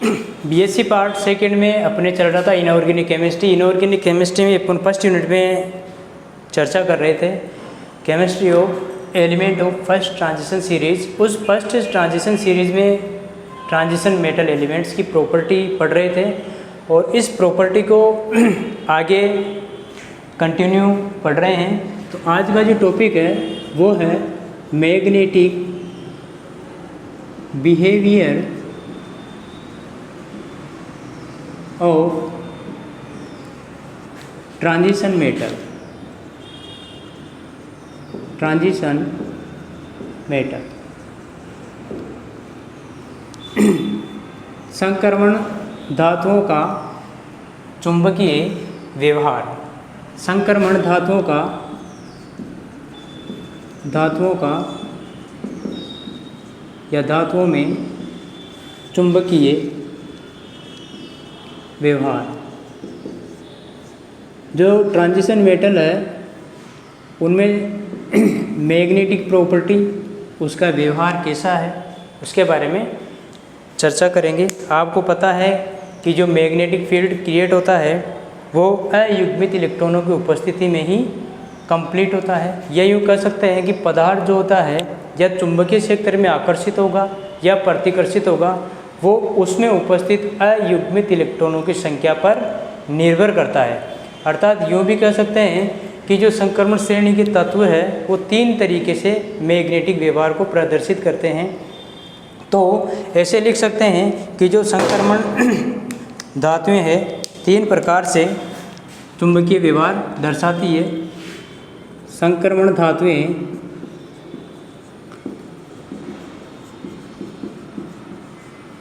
BSc part second में अपने चल रहा था इनऑर्गेनिक केमिस्ट्री। इनऑर्गेनिक केमिस्ट्री में अपन फर्स्ट यूनिट में चर्चा कर रहे थे chemistry of element of first transition series. उस फर्स्ट ट्रांजिशन सीरीज में ट्रांजिशन मेटल एलिमेंट्स की प्रॉपर्टी पढ़ रहे थे और इस प्रॉपर्टी को आगे कंटिन्यू पढ़ रहे हैं। तो आज का जो टॉपिक है वो है magnetic behaviour of transition metal. Transition metal संक्रमण धातुओं का चुंबकीय व्यवहार। संक्रमण धातुओं का या धातुओं में चुंबकीय व्यवहार। जो ट्रांजिशन मेटल है उनमें मैग्नेटिक प्रॉपर्टी, उसका व्यवहार कैसा है उसके बारे में चर्चा करेंगे। आपको पता है कि जो मैग्नेटिक फील्ड क्रिएट होता है वो अयुग्मित इलेक्ट्रॉनों की उपस्थिति में ही कंप्लीट होता है। या यूँ कह सकते हैं कि पदार्थ जो होता है या चुंबकीय क्षेत्र में आकर्षित होगा या प्रतिकर्षित होगा, वो उसमें उपस्थित अयुग्मित इलेक्ट्रॉनों की संख्या पर निर्भर करता है। अर्थात यूँ भी कह सकते हैं कि जो संक्रमण श्रेणी के तत्व है वो तीन तरीके से मैग्नेटिक व्यवहार को प्रदर्शित करते हैं। तो ऐसे लिख सकते हैं कि जो संक्रमण धातुएं हैं तीन प्रकार से चुंबकीय व्यवहार दर्शाती है। संक्रमण धातुएं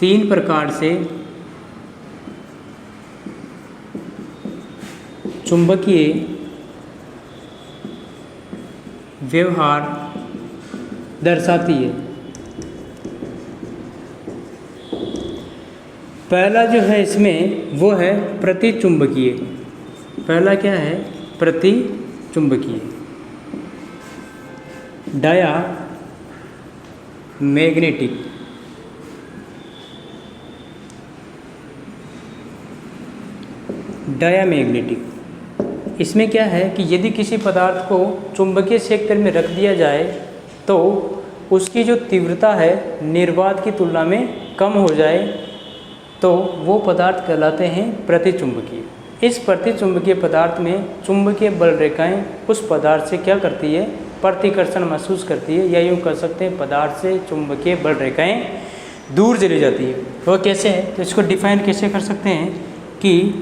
तीन प्रकार से चुंबकीय व्यवहार दर्शाती है। पहला जो है इसमें वो है प्रतिचुंबकीय। पहला क्या है? प्रतिचुंबकीय। Dia magnetic. डायामैग्नेटिक इसमें क्या है कि यदि किसी पदार्थ को चुंबकीय क्षेत्र में रख दिया जाए तो उसकी जो तीव्रता है निर्वात की तुलना में कम हो जाए तो वो पदार्थ कहलाते हैं प्रतिचुंबकीय। इस प्रतिचुंबकीय पदार्थ में चुंबकीय बल रेखाएं उस पदार्थ से क्या करती है? प्रतिकर्षण महसूस करती है, या यूँ कह सकते हैं पदार्थ से चुंबकीय बल रेखाएं दूर चली जाती है। वो कैसे है? तो इसको डिफाइन कैसे कर सकते हैं कि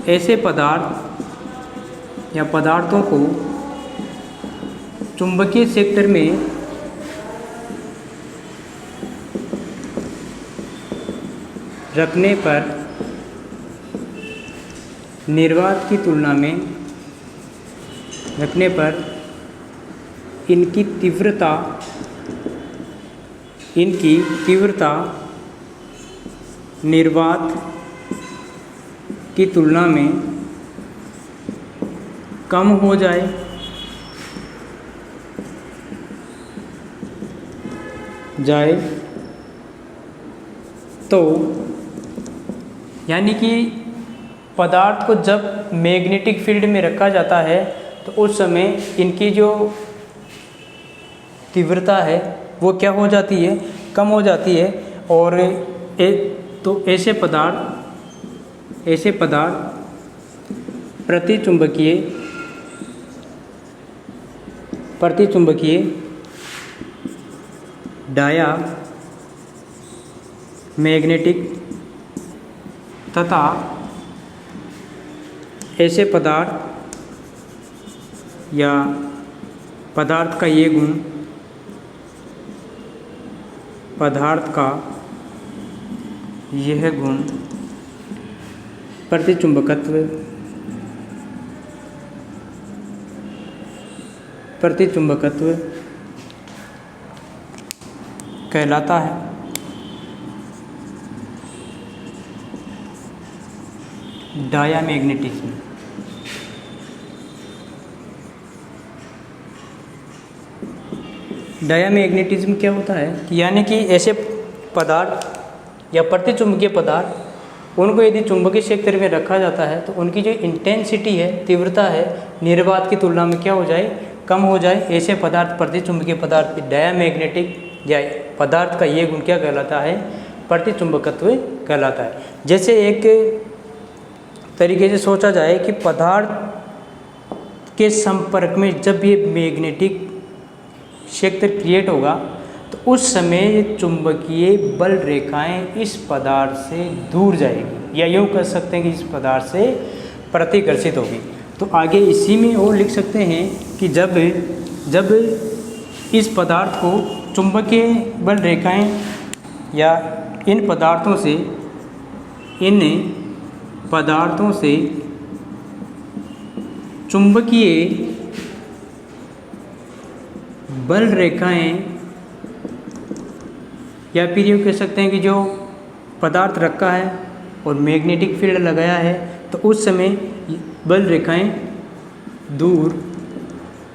ऐसे पदार्थ या पदार्थों को चुंबकीय क्षेत्र में रखने पर निर्वात की तुलना में रखने पर इनकी तीव्रता निर्वात की तुलना में कम हो जाए तो यानी कि पदार्थ को जब मैग्नेटिक फील्ड में रखा जाता है तो उस समय इनकी जो तीव्रता है वो क्या हो जाती है? कम हो जाती है। और तो ऐसे पदार्थ प्रतिचुंबकीय डाया मैग्नेटिक तथा ऐसे पदार्थ या पदार्थ का ये गुण, पदार्थ का यह गुण प्रतिचुंबकत्व कहलाता है। डायामैग्नेटिज्म। डायामैग्नेटिज्म क्या होता है कि यानी कि ऐसे पदार्थ या प्रतिचुंबकीय पदार्थ, उनको यदि चुंबकीय क्षेत्र में रखा जाता है तो उनकी जो इंटेंसिटी है, तीव्रता है, निर्वात की तुलना में क्या हो जाए, कम हो जाए। ऐसे पदार्थ प्रतिचुंबकीय पदार्थ डायामैग्नेटिक या पदार्थ का ये गुण क्या कहलाता है, प्रतिचुंबकत्व कहलाता है। जैसे एक तरीके से सोचा जाए कि पदार्थ के संपर्क में जब ये मैग्नेटिक क्षेत्र क्रिएट होगा तो उस समय चुंबकीय बल रेखाएं इस पदार्थ से दूर जाएगी, या यूँ कह सकते हैं कि इस पदार्थ से प्रतिकर्षित होगी। तो आगे इसी में और लिख सकते हैं कि जब इस पदार्थ को चुंबकीय बल रेखाएं या इन पदार्थों से चुंबकीय बल रेखाएं, या फिर ये कह सकते हैं कि जो पदार्थ रखा है और मैग्नेटिक फील्ड लगाया है तो उस समय बल रेखाएं दूर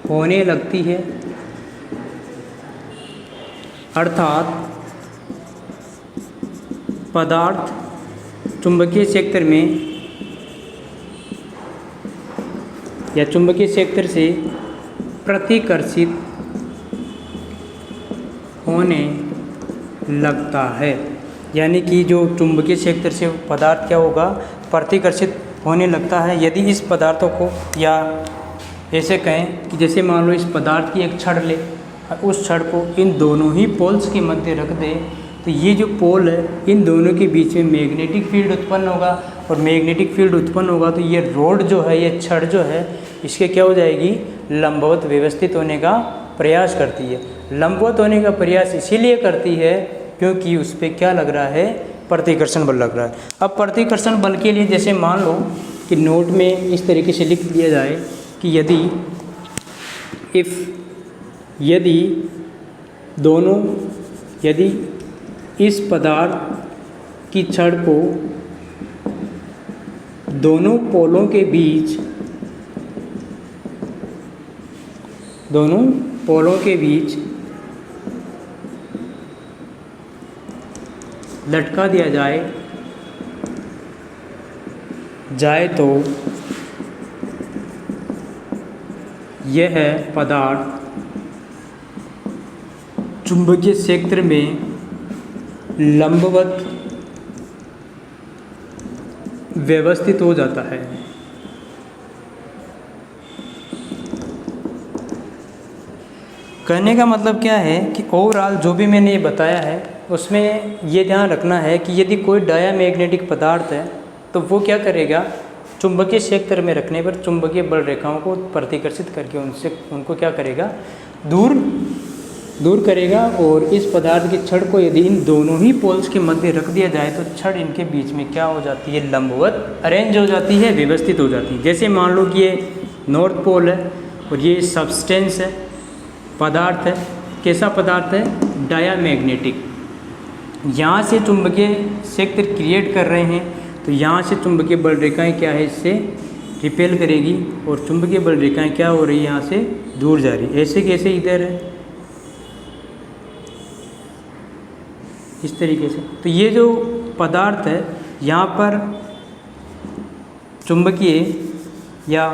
होने लगती है, अर्थात पदार्थ चुंबकीय क्षेत्र में या चुंबकीय क्षेत्र से प्रतिकर्षित होने लगता है। यानी कि जो चुंबकीय क्षेत्र से पदार्थ क्या होगा, प्रतिकर्षित होने लगता है। यदि इस पदार्थों को, या ऐसे कहें कि जैसे मान लो इस पदार्थ की एक छड़ ले और उस छड़ को इन दोनों ही पोल्स के मध्य रख दे, तो ये जो पोल है इन दोनों के बीच में मैग्नेटिक फील्ड उत्पन्न होगा, और मैग्नेटिक फील्ड उत्पन्न होगा तो ये रोड जो है, ये छड़ जो है, इसके क्या हो जाएगी, लंबवत व्यवस्थित होने का प्रयास करती है। लंबवत होने का प्रयास इसीलिए करती है क्योंकि उस पर क्या लग रहा है, प्रतिकर्षण बल लग रहा है। अब प्रतिकर्षण बल के लिए जैसे मान लो कि नोट में इस तरीके से लिख दिया जाए कि यदि इस पदार्थ की छड़ को दोनों पोलों के बीच लटका दिया जाए तो यह पदार्थ चुंबकीय क्षेत्र में लंबवत व्यवस्थित हो जाता है। कहने का मतलब क्या है कि ओवरऑल जो भी मैंने ये बताया है उसमें ये ध्यान रखना है कि यदि कोई डायामैग्नेटिक पदार्थ है तो वो क्या करेगा, चुंबकीय क्षेत्र में रखने पर चुंबकीय बल रेखाओं को प्रतिकर्षित करके उनको क्या करेगा, दूर करेगा। और इस पदार्थ की छड़ को यदि इन दोनों ही पोल्स के मध्य रख दिया जाए तो छड़ इनके बीच में क्या हो जाती है, लंबवत अरेंज हो जाती है, व्यवस्थित हो जाती है। जैसे मान लो कि ये नॉर्थ पोल है और ये सब्सटेंस है, पदार्थ है। कैसा पदार्थ है, डायामैग्नेटिक। यहाँ से चुंबकीय क्षेत्र क्रिएट कर रहे हैं तो यहाँ से चुंबकीय बल रेखाएं क्या है, इससे रिपेल करेगी और चुंबकीय बल रेखाएं क्या हो रही है, यहाँ से दूर जा रही है। ऐसे कैसे इधर है, इस तरीके से। तो ये जो पदार्थ है यहाँ पर चुंबकीय या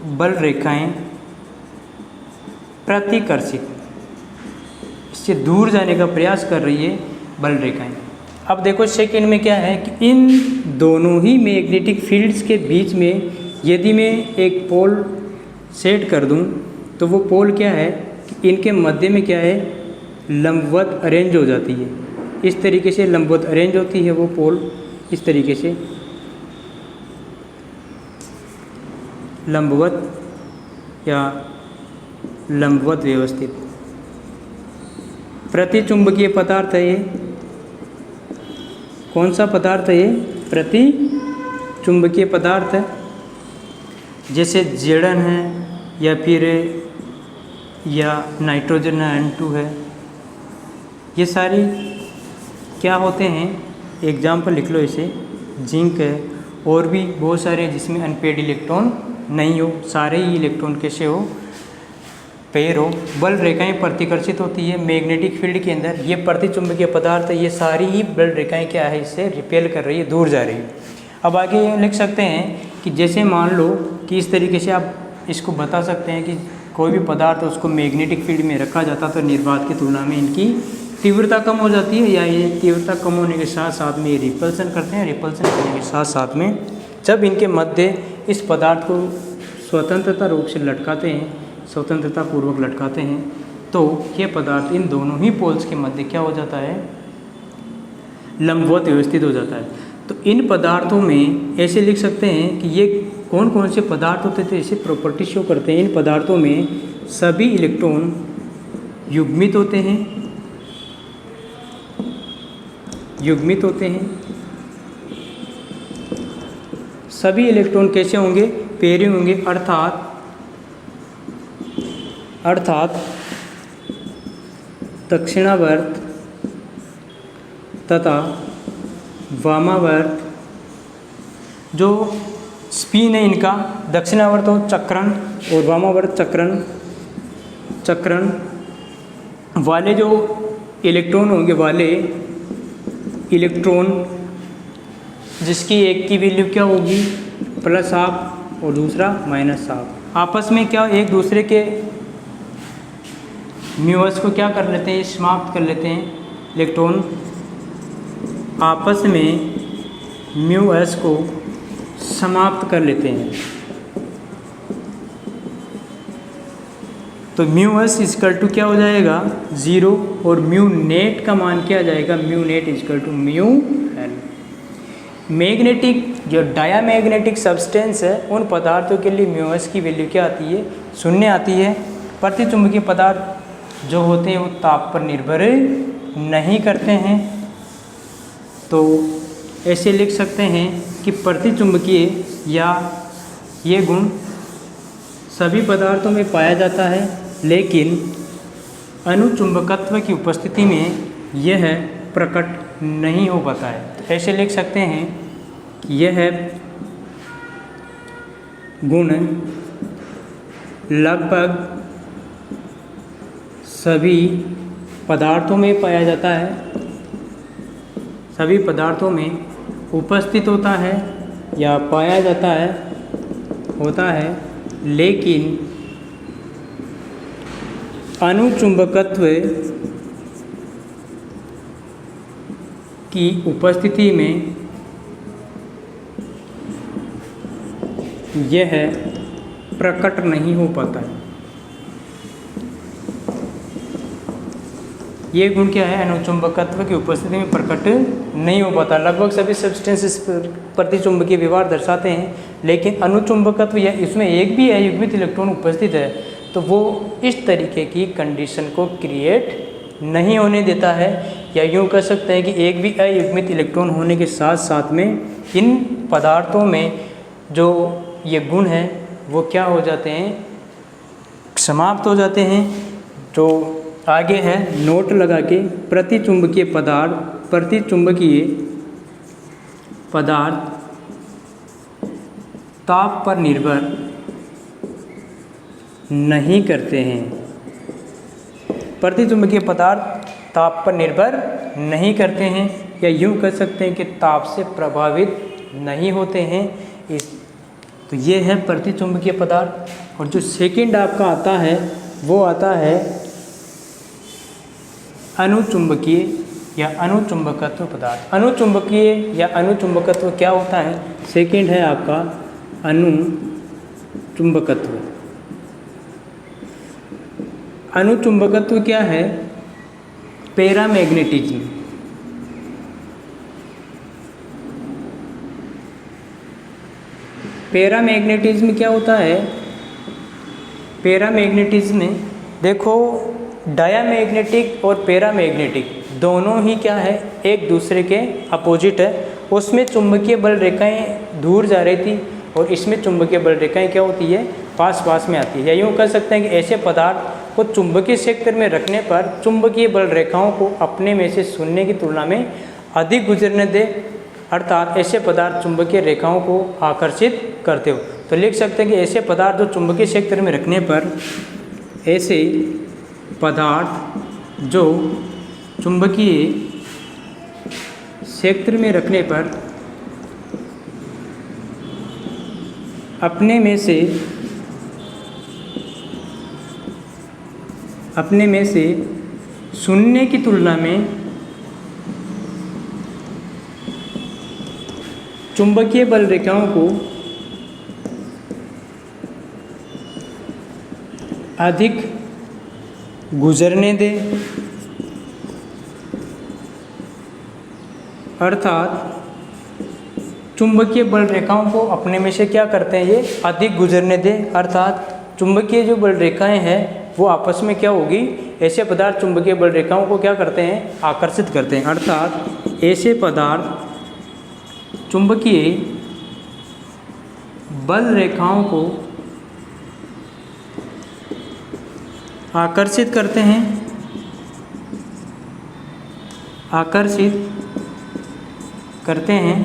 बल रेखाएं प्रतिकर्षित, इससे दूर जाने का प्रयास कर रही है बल रेखाएं। अब देखो सेकंड में क्या है कि इन दोनों ही मैग्नेटिक फील्ड्स के बीच में यदि मैं एक पोल सेट कर दूं तो वो पोल क्या है कि इनके मध्य में क्या है, लंबवत अरेंज हो जाती है। इस तरीके से लंबवत अरेंज होती है वो पोल, इस तरीके से लंबवत या लंबवत व्यवस्थित। प्रतिचुंबकीय पदार्थ है ये। कौन सा पदार्थ है ये, प्रतिचुंबकीय पदार्थ है। जैसे जेडन है या फिर नाइट्रोजन N2 है, ये सारी क्या होते हैं, एग्जाम्पल लिख लो इसे। जिंक है और भी बहुत सारे जिसमें अनपेड इलेक्ट्रॉन नहीं हो, सारे ही इलेक्ट्रॉन कैसे हो, पेयर हो, बल रेखाएं प्रतिकर्षित होती है मैग्नेटिक फील्ड के अंदर। ये प्रतिचुंबकीय पदार्थ, ये सारी ही बल रेखाएं क्या है, इससे रिपेल कर रही है, दूर जा रही है। अब आगे लिख सकते हैं कि जैसे मान लो कि इस तरीके से आप इसको बता सकते हैं कि कोई भी पदार्थ उसको मैग्नेटिक फील्ड में रखा जाता तो निर्वात की तुलना में इनकी तीव्रता कम हो जाती है, या ये तीव्रता कम होने के साथ साथ में ये रिपल्सन करते हैं। रिपल्सन करने के साथ साथ में जब इनके मध्य इस पदार्थ को स्वतंत्रता रूप से लटकाते हैं, स्वतंत्रता पूर्वक लटकाते हैं, तो ये पदार्थ इन दोनों ही पोल्स के मध्य क्या हो जाता है, लंबवत व्यवस्थित हो जाता है। तो इन पदार्थों में ऐसे लिख सकते हैं कि ये कौन कौन से पदार्थ होते थे, ऐसे प्रॉपर्टी शो करते हैं। इन पदार्थों में सभी इलेक्ट्रॉन युग्मित होते हैं, युग्मित होते हैं। सभी इलेक्ट्रॉन कैसे होंगे, पेयरिंग होंगे, अर्थात दक्षिणावर्त तथा वामावर्त। जो स्पिन है इनका, दक्षिणावर्त हो चक्रण और वामावर्त चक्रण वाले जो इलेक्ट्रॉन होंगे, वाले इलेक्ट्रॉन जिसकी एक की वैल्यू क्या होगी +12 और दूसरा -12, आपस में क्या एक दूसरे के म्यूस को क्या कर लेते हैं, समाप्त कर लेते हैं। इलेक्ट्रॉन आपस में म्यूस को समाप्त कर लेते हैं। तो म्यूस इजकल टू क्या हो जाएगा 0, और म्यू नेट का मान क्या आ जाएगा, mu net equal to mu l. Magnetic जो डायामैग्नेटिक सब्सटेंस है उन पदार्थों के लिए म्यूस की वैल्यू क्या आती है, 0 आती है। प्रतिचुंबकीय पदार्थ जो होते हैं वो ताप पर निर्भर नहीं करते हैं। तो ऐसे लिख सकते हैं कि प्रतिचुंबकीय या ये गुण सभी पदार्थों में पाया जाता है, लेकिन अनुचुंबकत्व की उपस्थिति में यह प्रकट नहीं हो पाता है। तो ऐसे लिख सकते हैं कि यह गुण लगभग सभी पदार्थों में पाया जाता है, सभी पदार्थों में उपस्थित होता है या पाया जाता है, होता है, लेकिन अनुचुंबकत्व की उपस्थिति में यह प्रकट नहीं हो पाता है। ये गुण क्या है, अनुचुंबकत्व की उपस्थिति में प्रकट नहीं हो पाता। लगभग सभी सब्सटेंसेस प्रतिचुंबकीय व्यवहार दर्शाते हैं, लेकिन अनुचुंबकत्व या इसमें एक भी अयुग्मित इलेक्ट्रॉन उपस्थित है तो वो इस तरीके की कंडीशन को क्रिएट नहीं होने देता है। या यूँ कह सकते हैं कि एक भी अयुग्मित इलेक्ट्रॉन होने के साथ साथ में इन पदार्थों में जो ये गुण हैं वो क्या हो जाते हैं, समाप्त हो जाते हैं। जो आगे है नोट लगा के, प्रतिचुंबकीय पदार्थ ताप पर निर्भर नहीं करते हैं। प्रतिचुंबकीय पदार्थ ताप पर निर्भर नहीं करते हैं, या यूँ कह सकते हैं कि ताप से प्रभावित नहीं होते हैं। तो ये है प्रतिचुंबकीय पदार्थ। और जो सेकंड आपका आता है वो आता है अनुचुंबकीय या अनुचुंबकत्व पदार्थ। अनुचुंबकीय या अनुचुंबकत्व क्या होता है, सेकंड है आपका अनुचुंबकत्व। अनुचुंबकत्व क्या है, पैरामैग्नेटिज्म। पैरामैग्नेटिज्म क्या होता है, पैरामैग्नेटिज्म में देखो डायामैग्नेटिक और पैरामैग्नेटिक दोनों ही क्या है, एक दूसरे के अपोजिट है। उसमें चुंबकीय बल रेखाएं दूर जा रही थी और इसमें चुंबकीय बल रेखाएं क्या होती है, पास पास में आती है। या यूँ कह सकते हैं कि ऐसे पदार्थ को चुंबकीय क्षेत्र में रखने पर चुंबकीय बल रेखाओं को अपने में से शून्य की तुलना में अधिक गुजरने दे, अर्थात ऐसे पदार्थ चुंबकीय रेखाओं को आकर्षित करते हो। तो लिख सकते हैं कि ऐसे पदार्थ जो चुंबकीय क्षेत्र में रखने पर ऐसे पदार्थ जो चुंबकीय क्षेत्र में रखने पर अपने में से शून्य की तुलना में चुंबकीय बल रेखाओं को अधिक गुजरने दे, अर्थात चुंबकीय बल रेखाओं को अपने में से क्या करते हैं, ये अधिक गुजरने दें, अर्थात चुंबकीय जो बल रेखाएं हैं वो आपस में क्या होगी, ऐसे पदार्थ चुंबकीय बल रेखाओं को क्या करते हैं, आकर्षित करते हैं। अर्थात ऐसे पदार्थ चुंबकीय बल रेखाओं को आकर्षित करते हैं,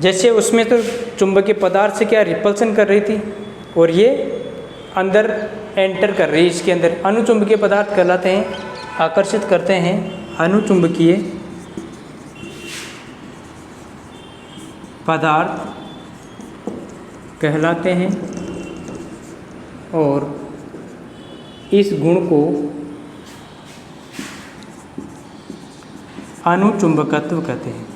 जैसे उसमें तो चुंबकीय पदार्थ से क्या रिपल्सन कर रही थी और ये अंदर एंटर कर रही है, इसके अंदर अनुचुंबकीय पदार्थ कहलाते हैं, आकर्षित करते हैं, अनुचुंबकीय पदार्थ कहलाते हैं और इस गुण को अनुचुंबकत्व कहते हैं,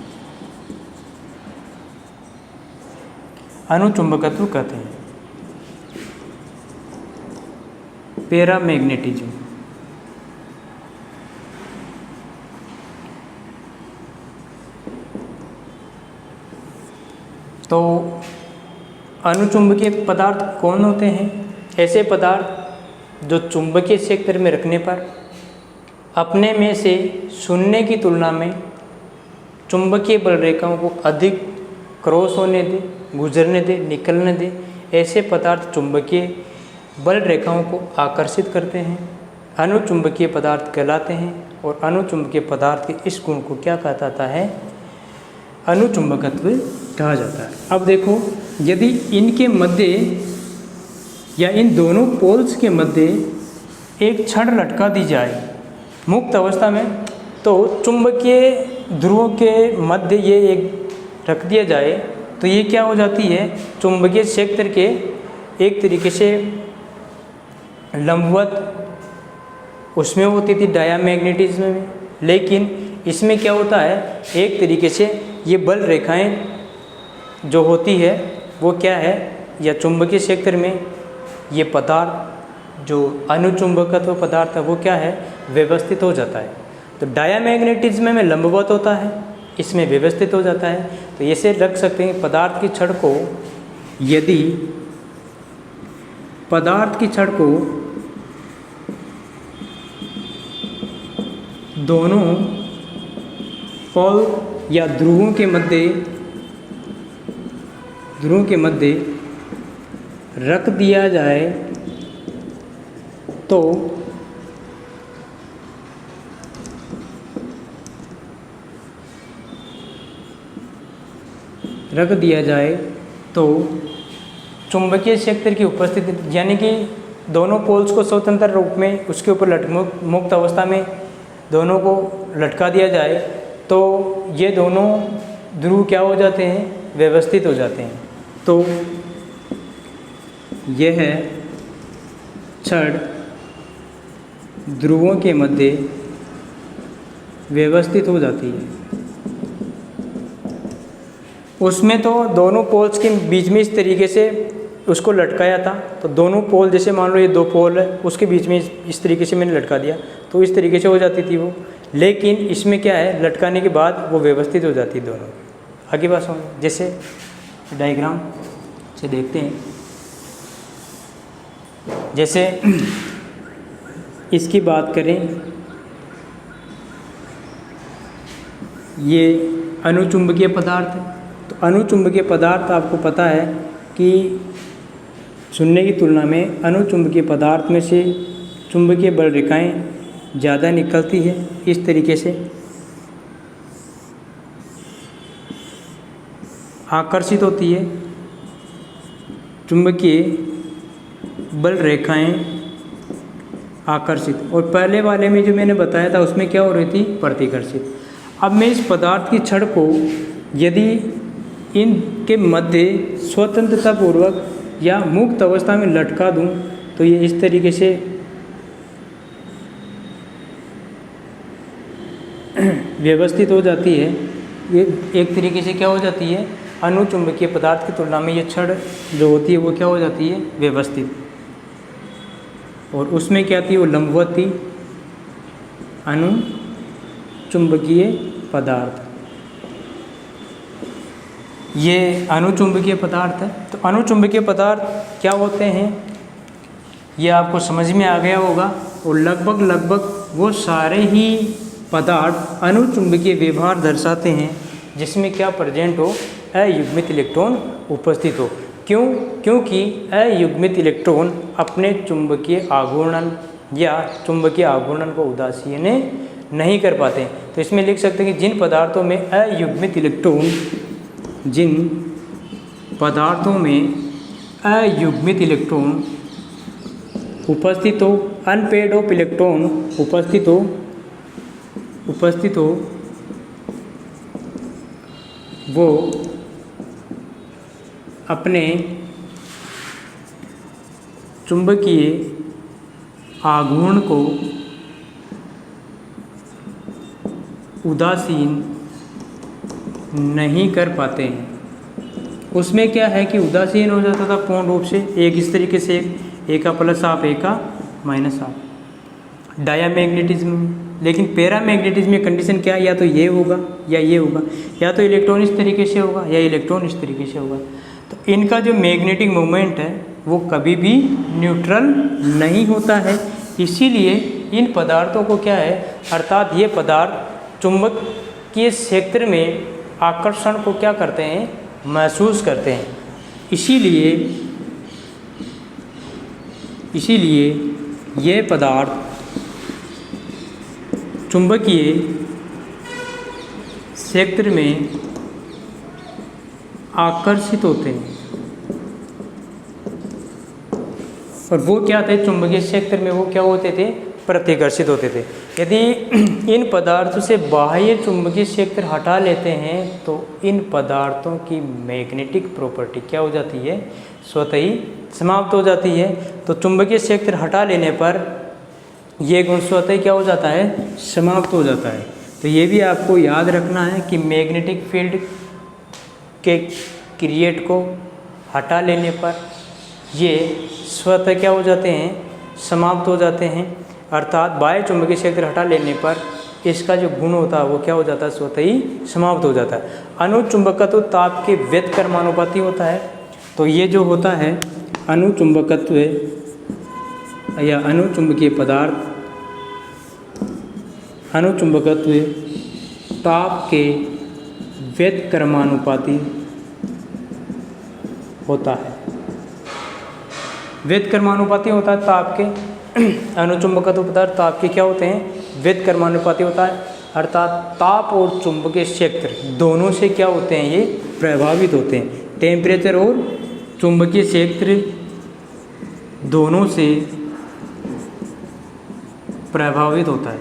अनुचुंबकत्व कहते हैं। पैरामैग्नेटिज्म, तो अनुचुंबकीय पदार्थ कौन होते हैं, ऐसे पदार्थ जो चुंबकीय क्षेत्र में रखने पर अपने में से शून्य की तुलना में चुंबकीय बल रेखाओं को अधिक क्रॉस होने दे, गुजरने दे, निकलने दे, ऐसे पदार्थ चुंबकीय बल रेखाओं को आकर्षित करते हैं, अनुचुंबकीय पदार्थ कहलाते हैं। और अनुचुंबकीय पदार्थ के इस गुण को क्या कहा जाता है, अनुचुंबकत्व कहा जाता है। अब देखो, यदि इनके मध्य या इन दोनों पोल्स के मध्य एक छड़ लटका दी जाए मुक्त अवस्था में, तो चुंबकीय ध्रुवों के मध्य ये एक रख दिया जाए तो ये क्या हो जाती है, चुंबकीय क्षेत्र के एक तरीके से लंबवत उसमें होती थी डायामैग्नेटिज्म में, लेकिन इसमें क्या होता है, एक तरीके से ये बल रेखाएं जो होती है वो क्या है, या चुंबकीय क्षेत्र में ये पदार्थ जो अनुचुंबकत्व पदार्थ है वो क्या है, व्यवस्थित हो जाता है। तो डायामैग्नेटिज्म में लंबवत होता है, इसमें व्यवस्थित हो जाता है। तो ऐसे रख सकते हैं पदार्थ की छड़ को, यदि पदार्थ की छड़ को दोनों पोल या ध्रुवों के मध्य रख दिया जाए तो चुंबकीय क्षेत्र की उपस्थिति, यानी कि दोनों पोल्स को स्वतंत्र रूप में उसके ऊपर मुक्त अवस्था में दोनों को लटका दिया जाए तो ये दोनों ध्रुव क्या हो जाते हैं, व्यवस्थित हो जाते हैं। तो यह छड़ ध्रुवों के मध्य व्यवस्थित हो जाती है। उसमें तो दोनों पोल्स के बीच में इस तरीके से उसको लटकाया था, तो दोनों पोल, जैसे मान लो ये दो पोल है, उसके बीच में इस तरीके से मैंने लटका दिया तो इस तरीके से हो जाती थी वो। लेकिन इसमें क्या है, लटकाने के बाद वो व्यवस्थित हो जाती है दोनों। आगे बात सुन, जैसे डायग्राम से देखते हैं, जैसे इसकी बात करें, ये अनुचुंबकीय पदार्थ है। तो अनुचुंबकीय पदार्थ आपको पता है कि शून्य की तुलना में अनुचुंबकीय पदार्थ में से चुंबकीय बल रेखाएं ज़्यादा निकलती है, इस तरीके से आकर्षित होती है चुंबकीय बल रेखाएं आकर्षित, और पहले वाले में जो मैंने बताया था उसमें क्या हो रही थी, प्रतिकर्षित। अब मैं इस पदार्थ की छड़ को यदि इनके मध्य स्वतंत्रतापूर्वक या मुक्त अवस्था में लटका दूं तो ये इस तरीके से व्यवस्थित हो जाती है। ये एक तरीके से क्या हो जाती है, अनुचुंबकीय पदार्थ की तुलना में ये छड़ जो होती है वो क्या हो जाती है, व्यवस्थित। और उसमें क्या थी, वो लंबवती अनुचुंबकीय पदार्थ। ये अनुचुंबकीय पदार्थ है। तो अनुचुंबकीय पदार्थ क्या होते हैं ये आपको समझ में आ गया होगा। और लगभग वो सारे ही पदार्थ अनुचुंबकीय व्यवहार दर्शाते हैं जिसमें क्या प्रेजेंट हो, अयुग्मित इलेक्ट्रॉन उपस्थित हो। क्यों? क्योंकि अयुग्मित इलेक्ट्रॉन अपने चुंबकीय आघूर्णन या चुंबकीय आघूर्णन को उदासीन नहीं कर पाते। तो इसमें लिख सकते हैं कि जिन पदार्थों में अयुग्मित इलेक्ट्रॉन उपस्थित हो, अनपेड ऑफ इलेक्ट्रॉन उपस्थित हो वो अपने चुंबकीय आघूर्ण को उदासीन नहीं कर पाते हैं। उसमें क्या है कि उदासीन हो जाता था पूर्ण रूप से, एक इस तरीके से एक का प्लस हाफ, एक का माइनस हाफ डायामैग्नेटिज्म में। लेकिन पैरामैग्नेटिज्म में कंडीशन क्या है, या तो ये होगा या ये होगा, या तो इलेक्ट्रॉन इस तरीके से होगा या इलेक्ट्रॉन इस तरीके से होगा। तो इनका जो मैग्नेटिक मोमेंट है वो कभी भी न्यूट्रल नहीं होता है। इसीलिए इन पदार्थों को क्या है, अर्थात ये पदार्थ चुंबकीय क्षेत्र में आकर्षण को क्या करते हैं, महसूस करते हैं। इसीलिए ये पदार्थ चुंबकीय क्षेत्र में आकर्षित होते हैं। और वो क्या थे, चुंबकीय क्षेत्र में वो क्या होते थे, प्रतिकर्षित होते थे। यदि इन पदार्थों से बाह्य चुंबकीय क्षेत्र हटा लेते हैं तो इन पदार्थों की मैग्नेटिक प्रॉपर्टी क्या हो जाती है, स्वतः ही समाप्त हो जाती है। तो चुंबकीय क्षेत्र हटा लेने पर ये गुण स्वतः ही क्या हो जाता है, समाप्त हो जाता है। तो ये भी आपको याद रखना है कि मैग्नेटिक फील्ड के क्रिएट को हटा लेने पर ये स्वतः क्या हो जाते हैं, समाप्त हो जाते हैं। अर्थात बाह्य चुंबकीय क्षेत्र हटा लेने पर इसका जो गुण होता है वो क्या हो जाता है, स्वतः ही समाप्त हो जाता है। अनुचुंबकत्व ताप के व्युत्क्रमानुपाती होता है। तो ये जो होता है अनुचुंबकत्व या अनुचुंबकीय पदार्थ, अनुचुंबकत्व ताप के व्युत्क्रमानुपाती होता है। व्युत्क्रमानुपाती होता है ताप के, अनुचुंबकत्व पदार्थ ताप के क्या होते हैं, व्युत्क्रमानुपाती होता है। अर्थात ताप और चुंबकीय क्षेत्र दोनों से क्या होते हैं, ये प्रभावित होते हैं। टेम्परेचर और चुंबकीय क्षेत्र दोनों से प्रभावित होता है।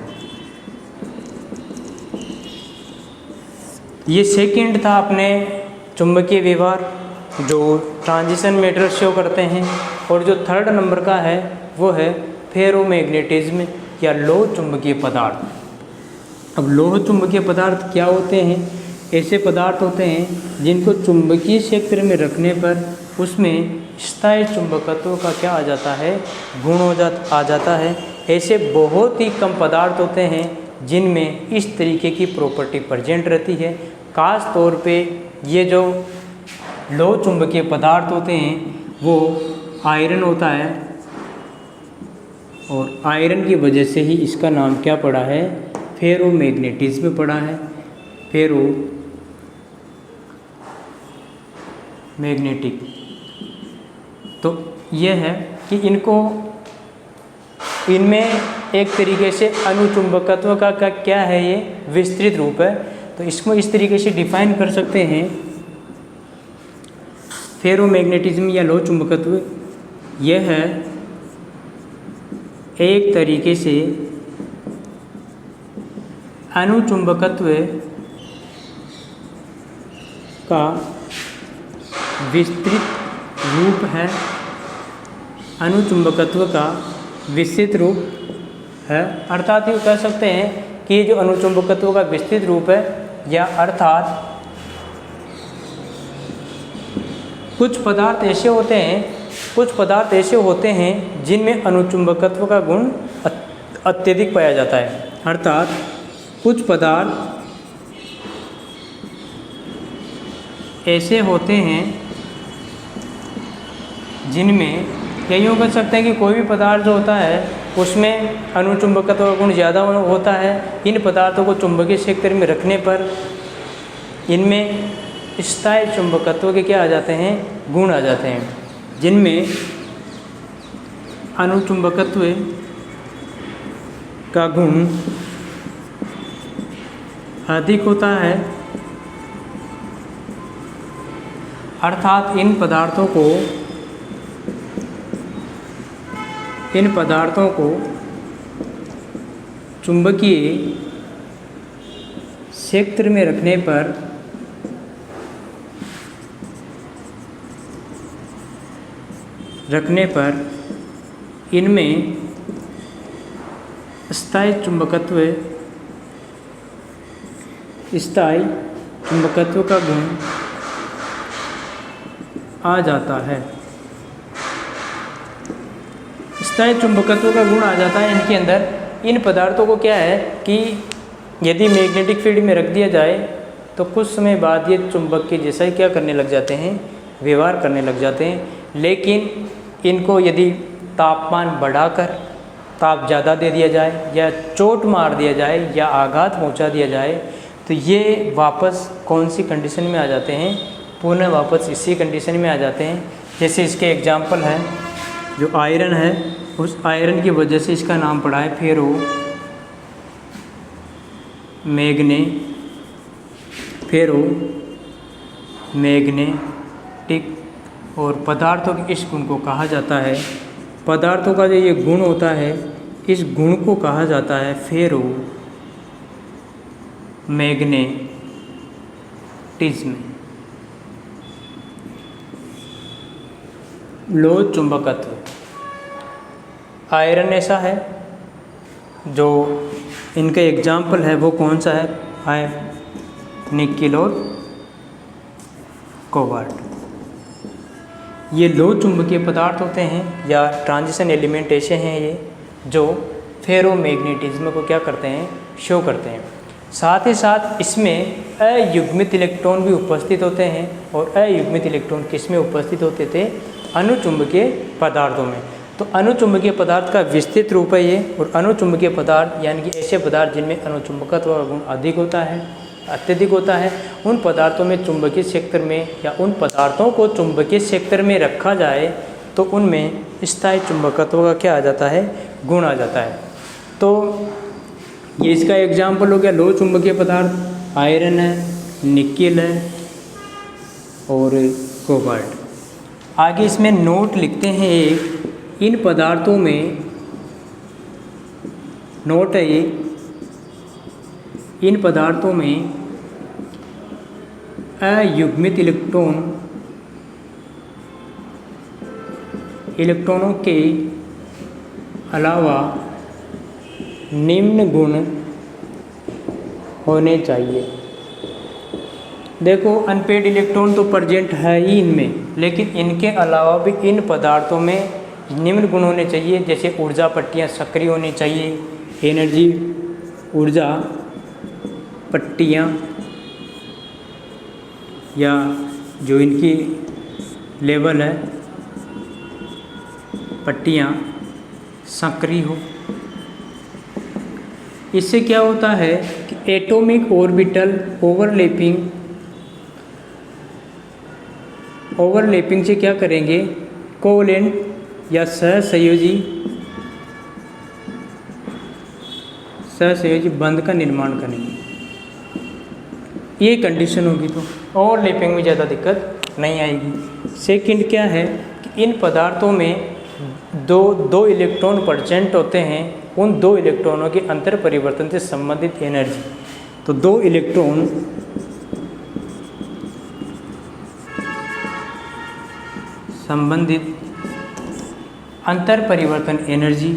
ये सेकंड था अपने चुंबकीय व्यवहार जो ट्रांजिशन मेटर शो करते हैं। और जो थर्ड नंबर का है वो है फेरोमैग्नेटिज्म या लोह चुंबकीय पदार्थ। अब लोह चुंबकीय पदार्थ क्या होते हैं, ऐसे पदार्थ होते हैं जिनको चुंबकीय क्षेत्र में रखने पर उसमें स्थायी चुंबकत्व का क्या आ जाता है, गुण आ जाता है। ऐसे बहुत ही कम पदार्थ होते हैं जिनमें इस तरीके की प्रॉपर्टी प्रेजेंट रहती है। खास तौर पे ये जो लोह चुंबकीय पदार्थ होते हैं वो आयरन होता है, और आयरन की वजह से ही इसका नाम क्या पड़ा है, फेरोमैग्नेटिज्म पड़ा है। फेरोमैग्नेटिक। तो यह है कि इनमें एक तरीके से अनुचुंबकत्व का क्या है, ये विस्तृत रूप है। तो इसको इस तरीके से डिफाइन कर सकते हैं, फेरोमैग्नेटिज्म या लोह चुंबकत्व यह है एक तरीके से अनुचुंबकत्व का विस्तृत रूप है, अनुचुंबकत्व का विस्तृत रूप है। अर्थात ये कह सकते हैं कि ये जो अनुचुंबकत्व का विस्तृत रूप है, या अर्थात कुछ पदार्थ ऐसे होते हैं जिनमें अनुचुंबकत्व का गुण अत्यधिक पाया जाता है। अर्थात कुछ पदार्थ ऐसे होते हैं जिनमें, या यूँ कह सकते हैं कि कोई भी पदार्थ जो होता है उसमें अनुचुंबकत्व का गुण ज़्यादा होता है। इन पदार्थों को चुंबकीय क्षेत्र में रखने पर इनमें स्थायी चुंबकत्व के क्या आ जाते हैं, गुण आ जाते हैं, जिनमें अनुचुंबकत्व का गुण अधिक होता है। अर्थात इन पदार्थों को चुंबकीय क्षेत्र में रखने पर इनमें स्थायी चुंबकत्व का गुण आ जाता है। स्थायी चुंबकत्व का गुण आ जाता है इनके अंदर। इन पदार्थों को क्या है कि यदि मैग्नेटिक फील्ड में रख दिया जाए तो कुछ समय बाद ये चुंबक के जैसा ही क्या करने लग जाते हैं, व्यवहार करने लग जाते हैं। लेकिन इनको यदि तापमान बढ़ाकर ताप ज़्यादा दे दिया जाए, या चोट मार दिया जाए, या आघात पहुंचा दिया जाए, तो ये वापस कौन सी कंडीशन में आ जाते हैं, पुनः वापस इसी कंडीशन में आ जाते हैं। जैसे इसके एग्जाम्पल है जो आयरन है, उस आयरन की वजह से इसका नाम पड़ा है फेरो मैग्नेटिक। और पदार्थों के इस गुण को कहा जाता है, पदार्थों का जो ये गुण होता है, इस गुण को कहा जाता है फेरो मैग्नेटिज्म। लोह चुंबकत्व, आयरन ऐसा है जो इनका एग्जाम्पल है, वो कौन सा है, निकेल और कोबाल्ट। ये लोह चुंबकीय पदार्थ होते हैं, या ट्रांजिशन एलिमेंट ऐसे हैं ये जो फेरोमैग्नेटिज्म को क्या करते हैं, शो करते हैं। साथ ही साथ इसमें अयुग्मित इलेक्ट्रॉन भी उपस्थित होते हैं, और अयुग्मित इलेक्ट्रॉन किस में उपस्थित होते थे, अनुचुंबकीय पदार्थों में। तो अनुचुंबकीय पदार्थ का विस्तृत रूप है ये। और अनुचुंबकीय पदार्थ यानी कि ऐसे पदार्थ जिनमें अनुचुंबकत्व का गुण अधिक होता है, अत्यधिक होता है, उन पदार्थों में चुंबकीय क्षेत्र में, या उन पदार्थों को चुंबकीय क्षेत्र में रखा जाए तो उनमें स्थायी चुंबकत्व का क्या आ जाता है, गुण आ जाता है। तो ये इसका एग्जाम्पल हो गया लोह चुंबकीय पदार्थ, आयरन है, निकेल है और कोबाल्ट। आगे इसमें नोट लिखते हैं एक, इन पदार्थों में नोट है ये, इन पदार्थों में अयुग्मित इलेक्ट्रॉनों के अलावा निम्न गुण होने चाहिए। देखो अनपेड इलेक्ट्रॉन तो प्रेजेंट है ही इनमें, लेकिन इनके अलावा भी इन पदार्थों में निम्न गुण होने चाहिए। जैसे ऊर्जा पट्टियाँ सक्रिय होनी चाहिए, एनर्जी ऊर्जा पट्टियाँ, या जो इनकी लेवल है पट्टियाँ सक्रिय हो। इससे क्या होता है कि एटॉमिक ऑर्बिटल ओवरलैपिंग से क्या करेंगे, कोवलेंट या सहसंयोजी बंध का निर्माण करेंगे। ये कंडीशन होगी तो ओवरलैपिंग में ज़्यादा दिक्कत नहीं आएगी। सेकंड क्या है कि इन पदार्थों में दो इलेक्ट्रॉन प्रेजेंट होते हैं, उन दो इलेक्ट्रॉनों के अंतर परिवर्तन से संबंधित एनर्जी। तो दो इलेक्ट्रॉन संबंधित अंतर परिवर्तन एनर्जी,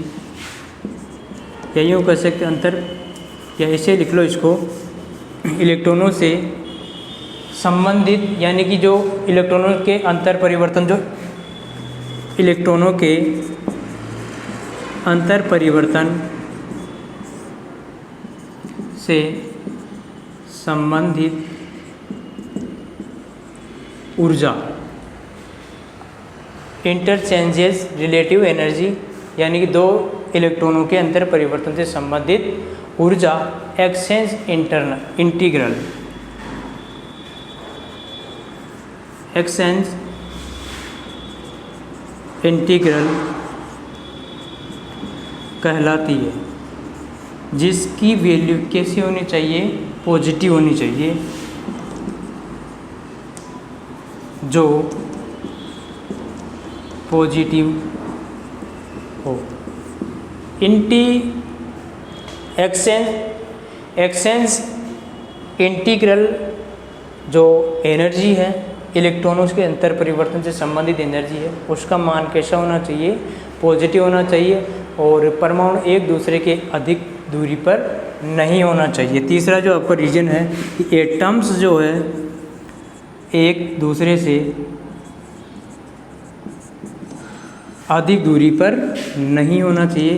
या यूँ कह सकते अंतर, या ऐसे लिख लो इसको, इलेक्ट्रॉनों से संबंधित, यानी कि जो इलेक्ट्रॉनों के अंतर परिवर्तन, जो इलेक्ट्रॉनों के अंतर परिवर्तन से संबंधित ऊर्जा, इंटरचेंजेस रिलेटिव एनर्जी, यानी कि दो इलेक्ट्रॉनों के अंतर परिवर्तन से संबंधित ऊर्जा एक्सचेंज इंटीग्रल, एक्सचेंज इंटीग्रल कहलाती है, जिसकी वैल्यू कैसी होनी चाहिए, पॉजिटिव होनी चाहिए, जो पॉजिटिव हो। एक्सचेंज इंटीग्रल जो एनर्जी है, इलेक्ट्रॉनों के अंतर परिवर्तन से संबंधित एनर्जी है, उसका मान कैसा होना चाहिए, पॉजिटिव होना चाहिए, और परमाणु एक दूसरे के अधिक दूरी पर नहीं होना चाहिए। तीसरा जो आपका रीजन है कि एटम्स जो है एक दूसरे से अधिक दूरी पर नहीं होना चाहिए।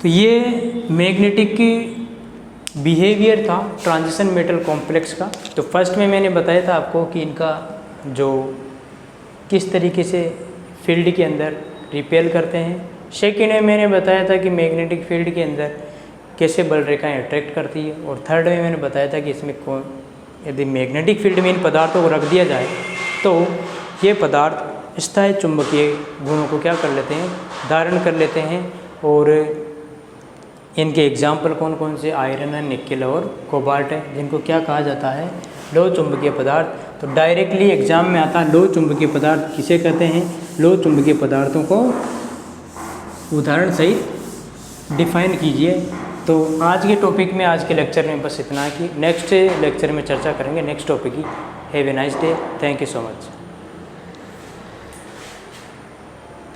तो ये मैग्नेटिक की बिहेवियर था ट्रांजिशन मेटल कॉम्प्लेक्स का। तो फर्स्ट में मैंने बताया था आपको कि इनका जो किस तरीके से फील्ड के अंदर रिपेल करते हैं। सेकेंड में मैंने बताया था कि मैग्नेटिक फील्ड के अंदर कैसे बल रेखाएं अट्रैक्ट करती है। और थर्ड में मैंने बताया था कि इसमें यदि मैग्नेटिक फील्ड में इन पदार्थों को रख दिया जाए तो ये पदार्थ स्थायी चुंबकीय गुणों को क्या कर लेते हैं, धारण कर लेते हैं। और इनके एग्जाम्पल कौन कौन से, आयरन है, निकेल और कोबाल्ट है, जिनको क्या कहा जाता है, लो चुंबकीय पदार्थ। तो डायरेक्टली एग्जाम में आता है लो चुंबकीय पदार्थ किसे कहते हैं, लो चुंबकीय पदार्थों को उदाहरण सहित डिफाइन कीजिए। तो आज के टॉपिक में, आज के लेक्चर में बस इतना कि नेक्स्ट लेक्चर में चर्चा करेंगे नेक्स्ट टॉपिक की। Have a nice day, thank you so much.